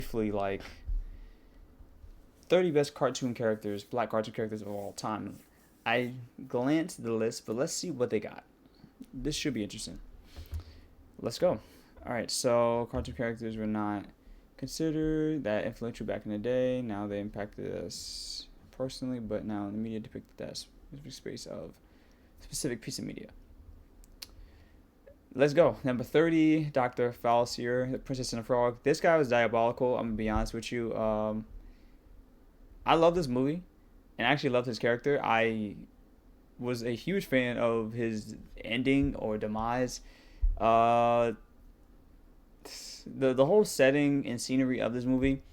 briefly like 30 best cartoon characters, black cartoon characters of all time. I glanced at the list, but let's see what they got. This should be interesting. Let's go. All right, so cartoon characters were not considered that influential back in the day. Now they impacted us personally, but now in the media depicted that specific space of specific piece of media. Let's go. Number 30, Dr. Falsier, the Princess and the Frog. This guy was diabolical. I'm gonna be honest with you. I love this movie, and I actually loved his character. I was a huge fan of his ending or demise. Uh, the whole setting and scenery of this movie,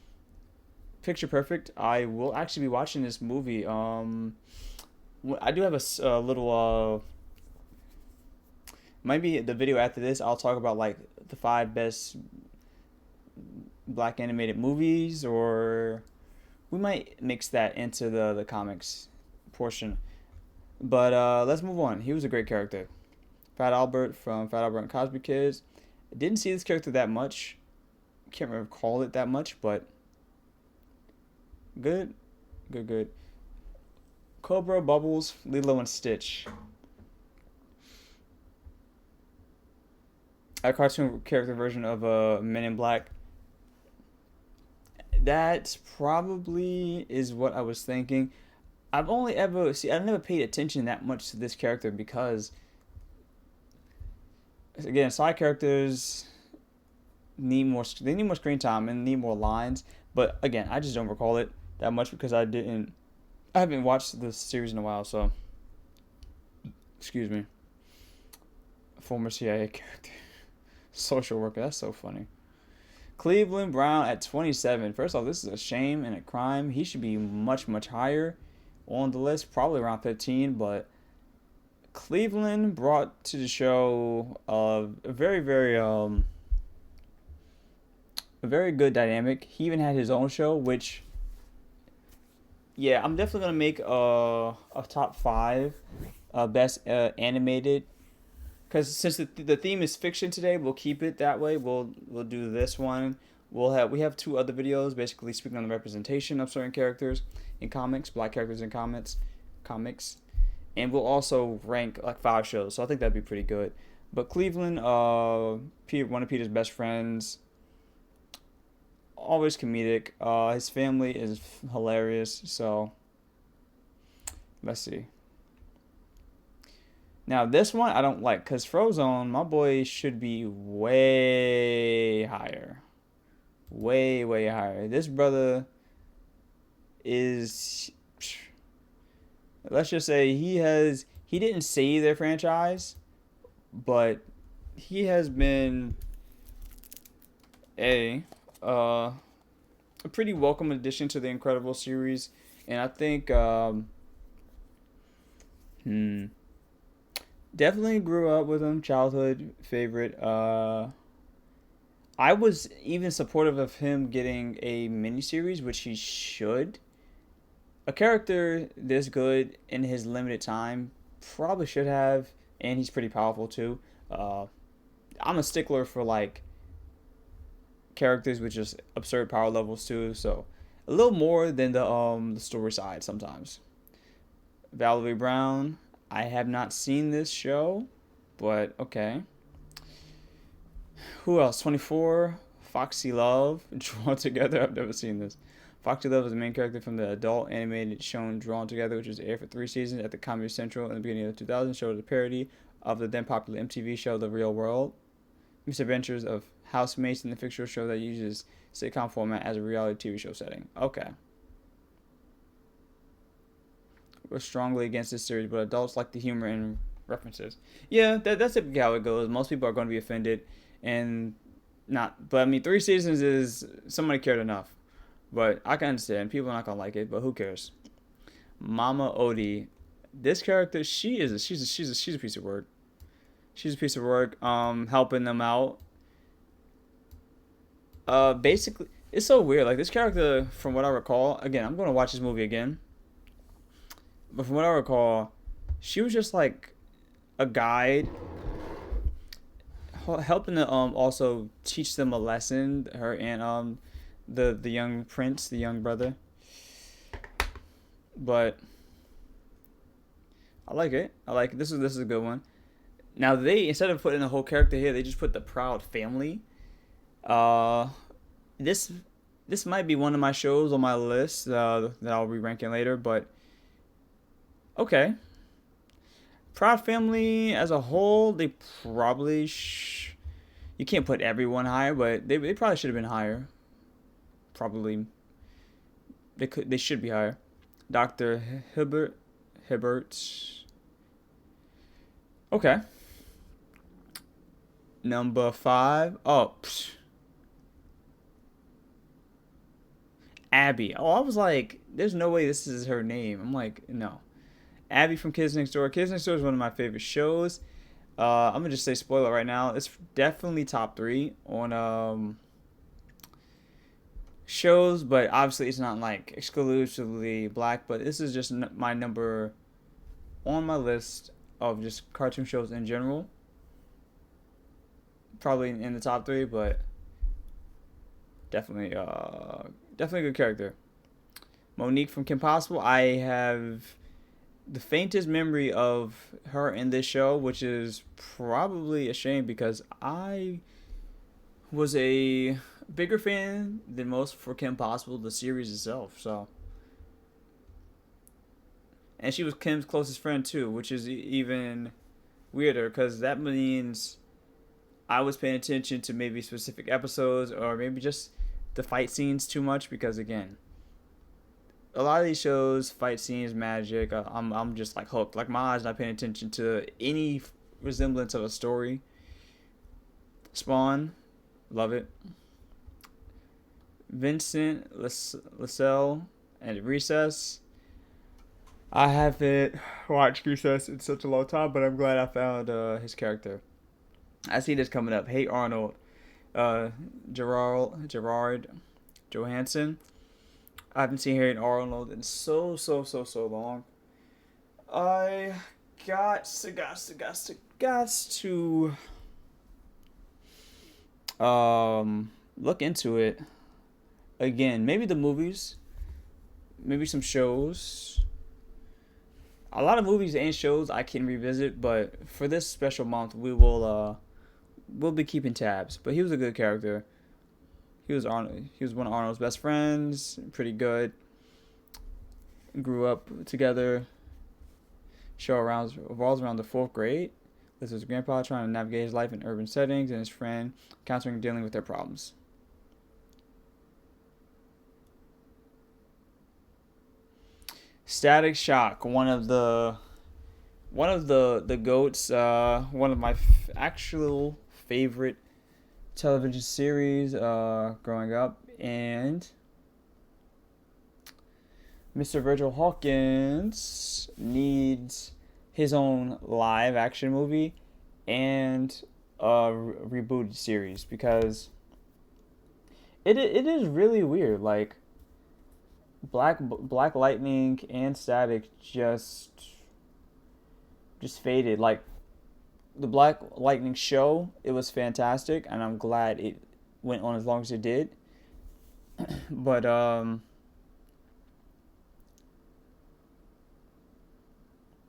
picture perfect. I will actually be watching this movie. I do have a little maybe the video after this. I'll talk about like the 5 best black animated movies, or we might mix that into the comics portion. But let's move on. He was a great character. Fat Albert from Fat Albert and Cosby Kids. Didn't see this character that much. Can't recall it that much, but good. Good. Cobra, Bubbles, Lilo, and Stitch. A cartoon character version of Men in Black. That probably is what I was thinking. I've never paid attention that much to this character because, again, side characters need more. They need more screen time and need more lines. But again, I just don't recall it that much because I haven't watched this series in a while. So, excuse me. Former CIA character, social worker. That's so funny. Cleveland Brown at 27. First off, this is a shame and a crime. He should be much, much higher on the list, probably around 15. But Cleveland brought to the show a very good dynamic. He even had his own show, which, yeah, I'm definitely gonna make a top 5 best animated. Because since the theme is fiction today, we'll keep it that way. We'll do this one. We have 2 other videos basically speaking on the representation of certain characters in comics, black characters in comics, and we'll also rank like 5 shows. So I think that'd be pretty good. But Cleveland, one of Peter's best friends, always comedic. His family is hilarious. So let's see. Now, this one I don't like because Frozone, my boy, should be way higher. Way, way higher. This brother is. Let's just say he didn't save their franchise, but he has been a pretty welcome addition to the Incredible series. And I think. Definitely grew up with him, childhood favorite. I was even supportive of him getting a miniseries, which he should. A character this good in his limited time probably should have, and he's pretty powerful too. I'm a stickler for like characters with just absurd power levels too, so a little more than the story side sometimes. Valerie Brown. I have not seen this show, but okay. Who else? 24. Foxy Love. Drawn Together. I've never seen this. Foxy Love is the main character from the adult animated show Drawn Together, which was aired for 3 seasons at the Comedy Central in the beginning of the 2000s. Show was a parody of the then popular MTV show The Real World. Misadventures of housemates in the fictional show that uses sitcom format as a reality TV show setting. Okay. We're strongly against this series, but adults like the humor and references. Yeah, that's typically how it goes. Most people are going to be offended, and not. But I mean, 3 seasons is somebody cared enough. But I can understand people are not gonna like it, but who cares? Mama Odie, this character, she's a piece of work. She's a piece of work. Helping them out. Basically, it's so weird. Like this character, from what I recall, again, I'm gonna watch this movie again. But from what I recall, she was just like a guide, helping to also teach them a lesson. Her and the young prince, the young brother. But I like it. I like it. This is a good one. Now they, instead of putting the whole character here, they just put the Proud Family. Uh, this this might be one of my shows on my list that I'll be ranking later. But okay, Proud Family as a whole, they probably you can't put everyone higher, but they probably should have been higher. Probably they should be higher. Dr. Hibbert. Okay. Number 5. Oh, Abby. Oh, I was like, there's no way this is her name. I'm like, no. Abby from Kids Next Door. Kids Next Door is one of my favorite shows. I'm gonna just say spoiler right now. It's definitely top 3 on shows, but obviously it's not like exclusively black. But this is just my number on my list of just cartoon shows in general. Probably in the top 3, but definitely a good character. Monique from Kim Possible. I have the faintest memory of her in this show, which is probably a shame because I was a bigger fan than most for Kim Possible, the series itself. So, and she was Kim's closest friend too, which is even weirder because that means I was paying attention to maybe specific episodes or maybe just the fight scenes too much because again, a lot of these shows, fight scenes, magic, I'm just like hooked. Like my eyes not paying attention to any resemblance of a story. Spawn, love it. Vincent Lascelles and Recess. I haven't watched Recess in such a long time, but I'm glad I found his character. I see this coming up. Hey Arnold, Gerard Johansson. I haven't seen Hey Arnold in so long. I got to look into it again. Maybe the movies, maybe some shows. A lot of movies and shows I can revisit, but for this special month, we'll be keeping tabs. But he was a good character. He was one of Arnold's best friends. Pretty good. Grew up together. Show revolves around the 4th grade. This is grandpa trying to navigate his life in urban settings and his friend encountering and dealing with their problems. Static Shock, one of the goats, one of my actual favorite television series growing up, and Mr. Virgil Hawkins needs his own live action movie and a rebooted series because it is really weird. Like Black Lightning and Static just faded. Like the Black Lightning show, it was fantastic, and I'm glad it went on as long as it did. But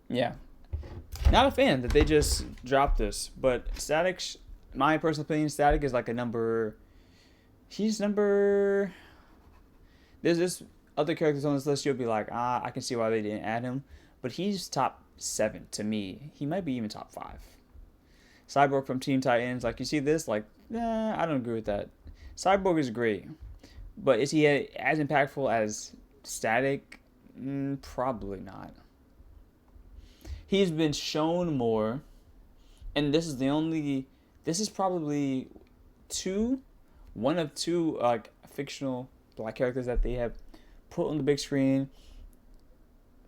yeah, not a fan that they just dropped this. But Static, my personal opinion, Static is like a number. He's number. There's this other characters on this list. You'll be like, I can see why they didn't add him, but he's top 7 to me. He might be even top 5. Cyborg from Teen Titans, like you see this, like, I don't agree with that. Cyborg is great, but is he as impactful as Static? Probably not. He's been shown more, and this is probably one of two fictional black characters that they have put on the big screen.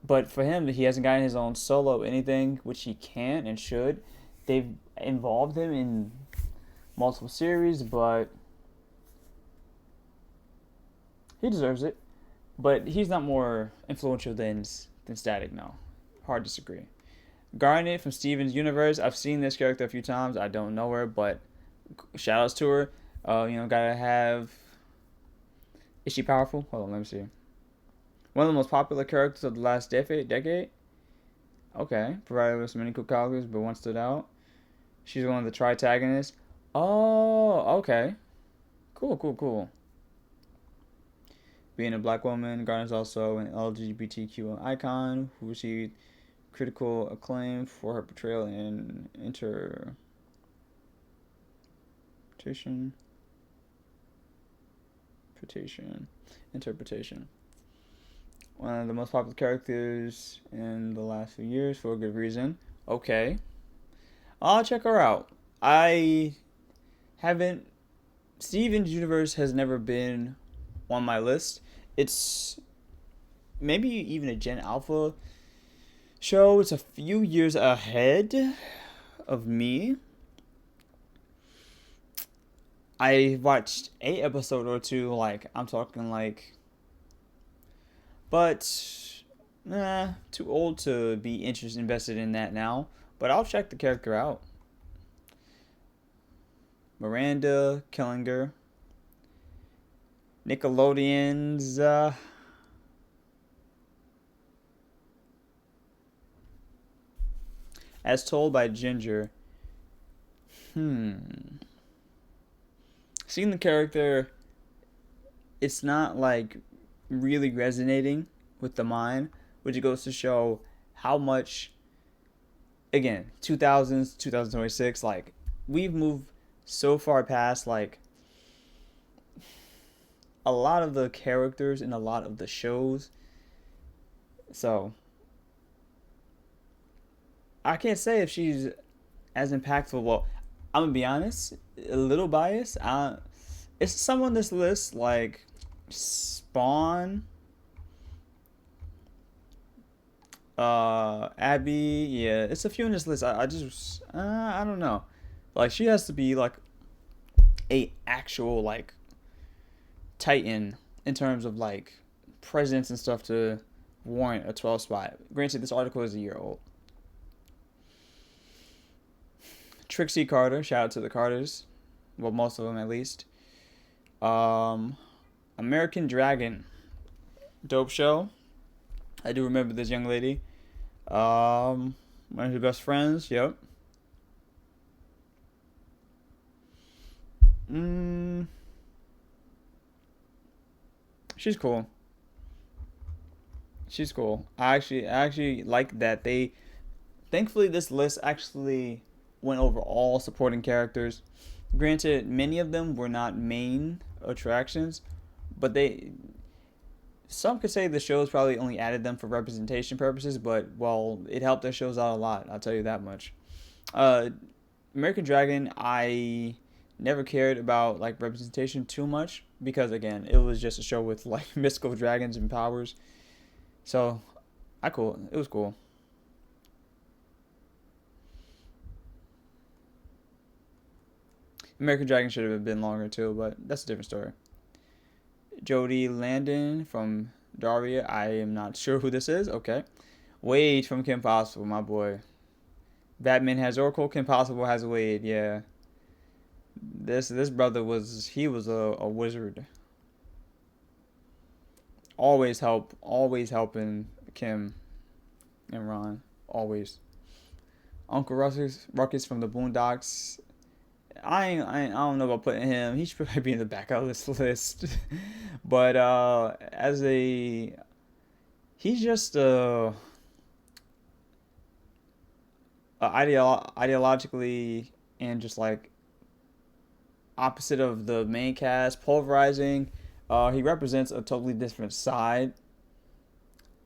But for him, he hasn't gotten his own solo anything, which he can and should. They've involved him in multiple series, but he deserves it. But he's not more influential than Static, no. Hard disagree. Garnet from Steven's Universe. I've seen this character a few times. I don't know her, but shout outs to her. Gotta have Is she powerful? Hold on, let me see. One of the most popular characters of the last decade. Okay, provided with some many cool characters, but one stood out. She's one of the tritagonists. Oh, okay. Cool, cool, cool. Being a black woman, Garner's also an LGBTQ icon who received critical acclaim for her portrayal in interpretation. Interpretation. One of the most popular characters in the last few years for a good reason. Okay. I'll check her out. I haven't. Steven's Universe has never been on my list. It's maybe even a Gen Alpha show. It's a few years ahead of me. I watched a episode or two, like, I'm talking like, but too old to be invested in that now. But I'll check the character out. Miranda Killinger, Nickelodeon's as told by Ginger. Seeing the character, it's not like really resonating with the mind, which goes to show how much, again, 2000s, 2026, like, we've moved so far past, like, a lot of the characters in a lot of the shows. So, I can't say if she's as impactful. Well, I'm gonna be honest, a little biased. It's some on this list like Spawn, Abby. Yeah, it's a few on this list. I just I don't know. Like she has to be like a actual like titan in terms of like presence and stuff to warrant a 12 spot. Granted, this article is a year old. Trixie Carter, shout out to the Carters. Well, most of them at least. American Dragon, dope show. I do remember this young lady. One of her best friends. Yep. She's cool. She's cool. I actually like that they. Thankfully, this list actually went over all supporting characters. Granted, many of them were not main attractions, but they. Some could say the shows probably only added them for representation purposes, but well, it helped their shows out a lot. I'll tell you that much. Uh, American Dragon, I never cared about like representation too much because again, it was just a show with like mystical dragons and powers. So, it was cool. American Dragon should have been longer too, but that's a different story. Jody Landon from Daria. I am not sure who this is. Okay. Wade from Kim Possible, my boy. Batman has Oracle. Kim Possible has Wade. Yeah. This brother was a wizard. Always helping Kim and Ron. Always. Uncle Ruckus from the Boondocks. I don't know about putting him. He should probably be in the back of this list. But as a he's just ideologically and just like opposite of the main cast, pulverizing. He represents a totally different side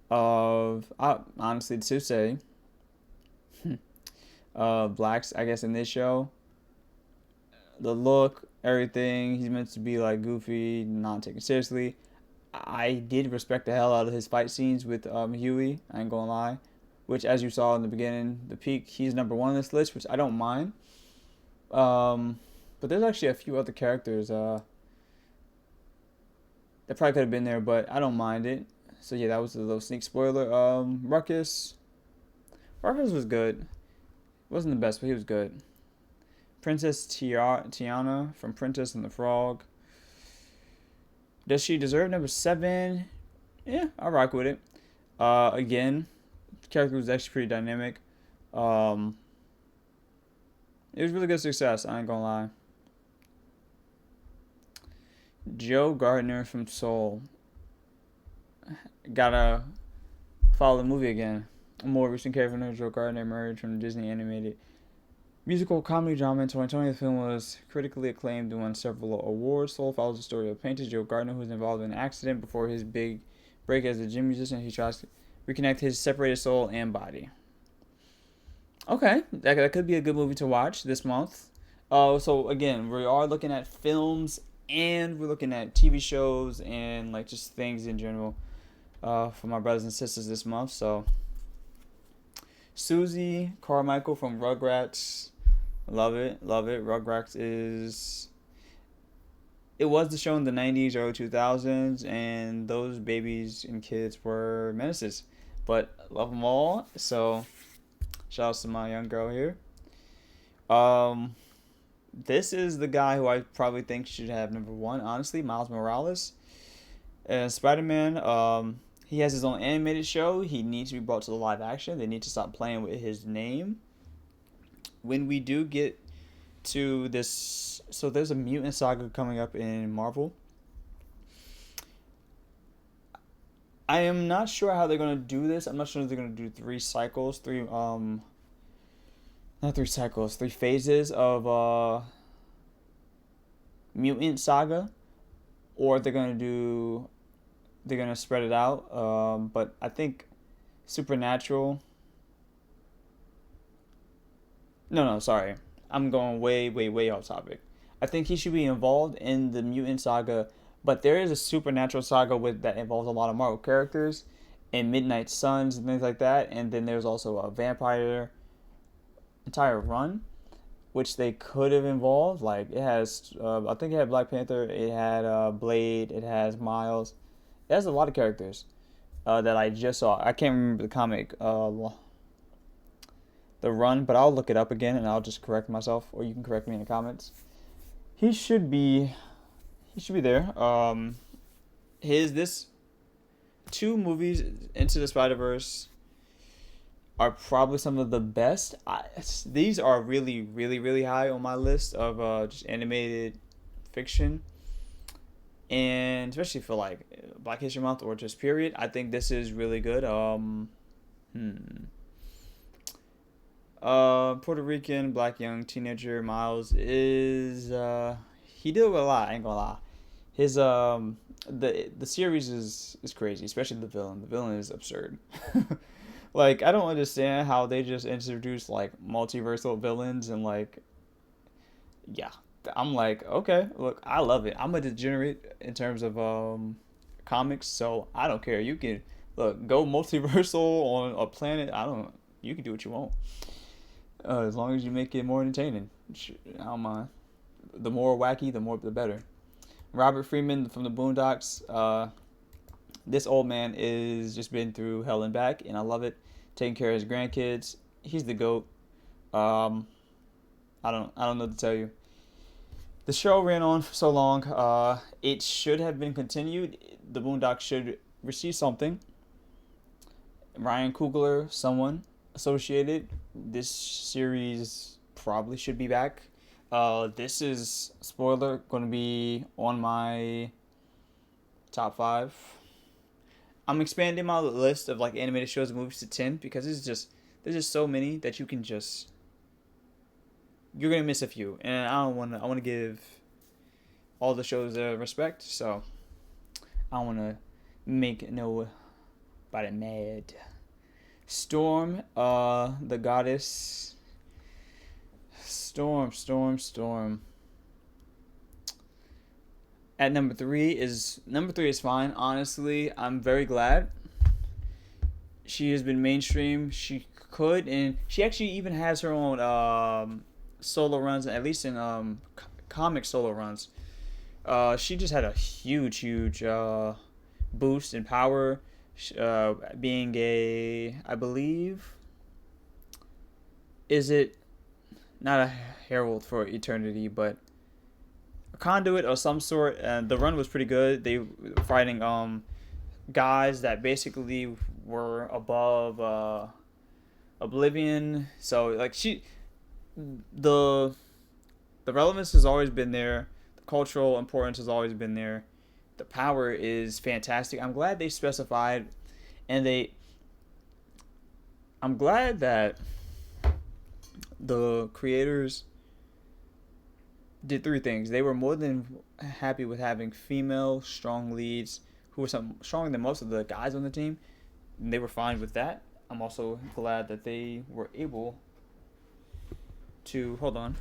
of honestly to say blacks, I guess, in this show. The look, everything. He's meant to be like goofy, not taken seriously. I did respect the hell out of his fight scenes with Huey. I ain't gonna lie. Which, as you saw in the beginning, the peak, he's number one on this list, which I don't mind. But there's actually a few other characters that probably could have been there, but I don't mind it. So yeah, that was a little sneak spoiler. Ruckus was good. Wasn't the best, but he was good. Princess Tiana from Princess and the Frog. Does she deserve number 7? Yeah, I'll rock with it. Again, the character was actually pretty dynamic. Um, it was really good success. I ain't gonna lie. Joe Gardner from Soul. Gotta follow the movie again. A more recent character known as Joe Gardner emerged from the Disney animated musical comedy drama in 2020. The film was critically acclaimed and won several awards. Soul follows the story of painter Joe Gardner, who was involved in an accident before his big break as a gym musician. He tries to reconnect his separated soul and body. Okay, that could be a good movie to watch this month. So again, we are looking at films and we're looking at TV shows and like just things in general for my brothers and sisters this month. So Susie Carmichael from Rugrats, love it, love it. Rugrats is it was the show in the 90s, early 2000s, and those babies and kids were menaces, but love them all. So shout out to my young girl here. Um, this is the guy who I probably think should have number 1. Honestly, Miles Morales and Spider-Man. He has his own animated show. He needs to be brought to the live action. They need to stop playing with his name. When we do get to this, so there's a mutant saga coming up in Marvel. I am not sure how they're gonna do this. I'm not sure if they're gonna do 3 cycles, not 3 cycles, 3 phases of mutant saga, or they're gonna spread it out. But I think Supernatural. No, sorry. I'm going way, way, way off topic. I think he should be involved in the mutant saga, but there is a supernatural saga with that involves a lot of Marvel characters and Midnight Suns and things like that. And then there's also a vampire entire run, which they could have involved. Like it has, I think it had Black Panther, it had Blade, it has Miles. It has a lot of characters that I just saw. I can't remember the comic, the run, but I'll look it up again and I'll just correct myself, or you can correct me in the comments. He should be, he should be there. This 2 movies, Into the Spider-Verse, are probably some of the best. These are really, really, really high on my list of just animated fiction, and especially for like Black History Month or just period. I think this is really good. Puerto Rican black young teenager Miles is he did a lot. I ain't gonna lie. His the series is crazy, especially the villain. The villain is absurd. Like I don't understand how they just introduced like multiversal villains and like yeah. I'm like, okay, look, I love it. I'm a degenerate in terms of comics, so I don't care. You can look go multiversal on a planet. I don't. You can do what you want. As long as you make it more entertaining, I don't mind. The more wacky, the better. Robert Freeman from the Boondocks. This old man is just been through hell and back, and I love it. Taking care of his grandkids. He's the goat. I don't know what to tell you. The show ran on for so long. It should have been continued. The Boondocks should receive something. Ryan Coogler, someone associated. This series probably should be back. This is, spoiler, going to be on my top 5. I'm expanding my list of like animated shows and movies to 10 because there's just so many that you're gonna miss a few, and I want to give all the shows respect, so I don't want to make nobody mad. Storm, the goddess. Storm. At number 3 is fine. Honestly, I'm very glad she has been mainstream. She could, and she actually even has her own solo runs, at least in comic solo runs. She just had a huge boost in power. Being I believe, is it not a herald for eternity, but a conduit of some sort, and the run was pretty good. They were fighting guys that basically were above Oblivion. So like the the relevance has always been there. The cultural importance has always been there. The power is fantastic. I'm glad they specified, and I'm glad that the creators did three things. They were more than happy with having female strong leads who were some stronger than most of the guys on the team. And they were fine with that. I'm also glad that they were able to hold on.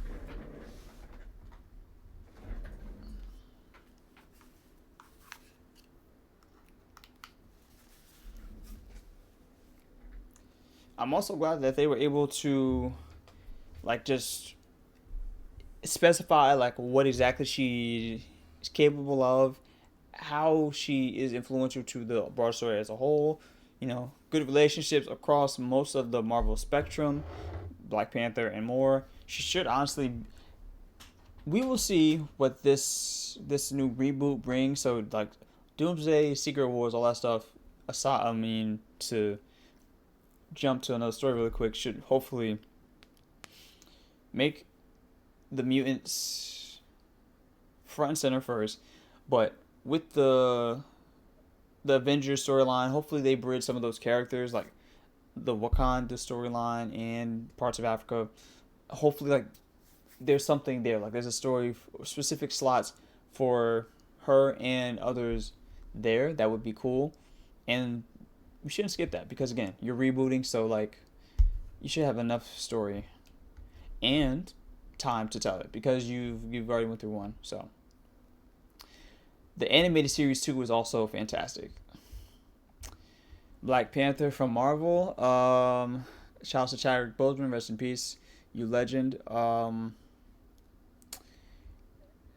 I'm also glad that they were able to like just specify like what exactly she is capable of, how she is influential to the broad story as a whole. You know, good relationships across most of the Marvel spectrum, Black Panther and more. She should honestly. We will see what this new reboot brings. So like, Doomsday, Secret Wars, all that stuff. Aside, I mean, to jump to another story really quick, should hopefully make the mutants front and center first, but with the Avengers storyline, hopefully they bridge some of those characters like the Wakanda storyline and parts of Africa. Hopefully, like there's something there, like there's a story, specific slots for her and others there. That would be cool, and we shouldn't skip that because again, you're rebooting, so like you should have enough story and time to tell it because you've already went through one. So the animated series 2 was also fantastic. Black Panther from Marvel. Shouts to Chadwick Boseman, rest in peace, you legend.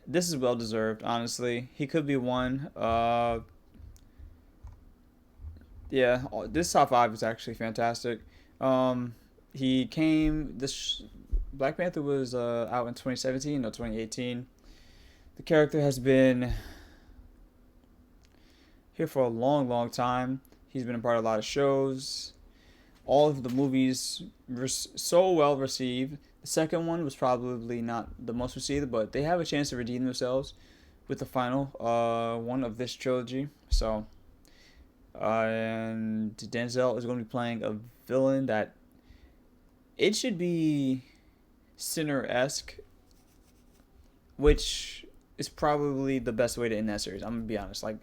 This is well deserved, honestly. He could be one. Yeah, this top 5 is actually fantastic. He came this Black Panther was out in 2017 or 2018. The character has been here for a long, long time. He's been a part of a lot of shows. All of the movies were so well received. The second one was probably not the most received, but they have a chance to redeem themselves with the final one of this trilogy. So, and Denzel is going to be playing a villain that it should be Sinner-esque, which is probably the best way to end that series. I'm gonna be honest. Like,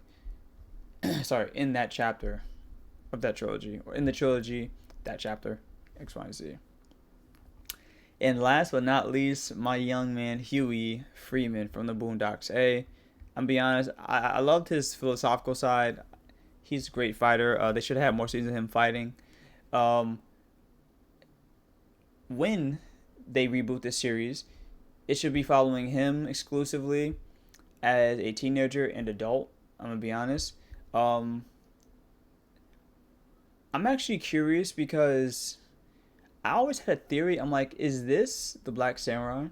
sorry, in that chapter of that trilogy, or in the trilogy, that chapter, X, Y, and Z. And last but not least, my young man Huey Freeman from the Boondocks. Hey, I'm be honest, I loved his philosophical side. He's a great fighter. They should have more scenes of him fighting. When they reboot this series, it should be following him exclusively as a teenager and adult. I'm gonna be honest. I'm actually curious because I always had a theory. I'm like, is this the Black Samurai?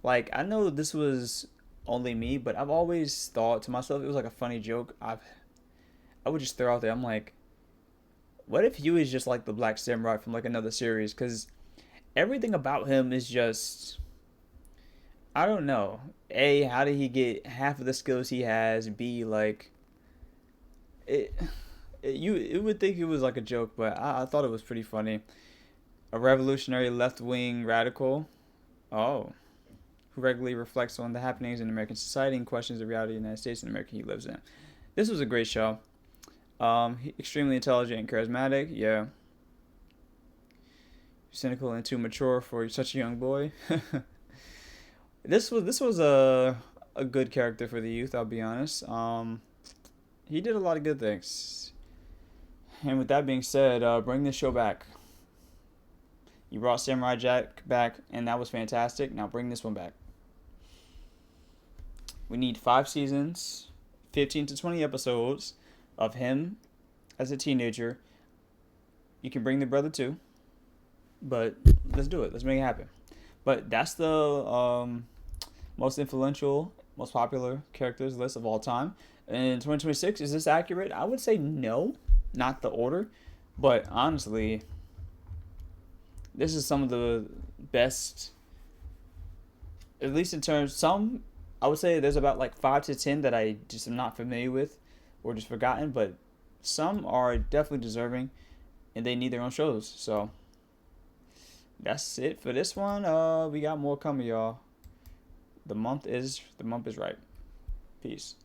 Like, I know this was only me, but I've always thought to myself it was like a funny joke. I would just throw out there. I'm like, what if Huey is just like the Black Samurai from like another series? Because everything about him is just, I don't know. A, how did he get half of the skills he has? B, like, you would think it was like a joke, but I thought it was pretty funny. A revolutionary left-wing radical, oh, who regularly reflects on the happenings in American society and questions the reality of the United States and America he lives in. This was a great show. Extremely intelligent and charismatic. Yeah. Cynical and too mature for such a young boy. This was a good character for the youth. I'll be honest. He did a lot of good things. And with that being said, bring this show back. You brought Samurai Jack back, and that was fantastic. Now bring this one back. We need 5 seasons, 15 to 20 episodes of him as a teenager. You can bring the brother too, but let's do it. Let's make it happen. But that's the most influential most popular characters list of all time. In 2026, is this accurate? I would say no, not the order, but honestly, this is some of the best, at least in terms, some, I would say there's about like 5 to 10 that I just am not familiar with or just forgotten, but some are definitely deserving and they need their own shows. So that's it for this one. We got more coming, y'all. The month is right. Peace.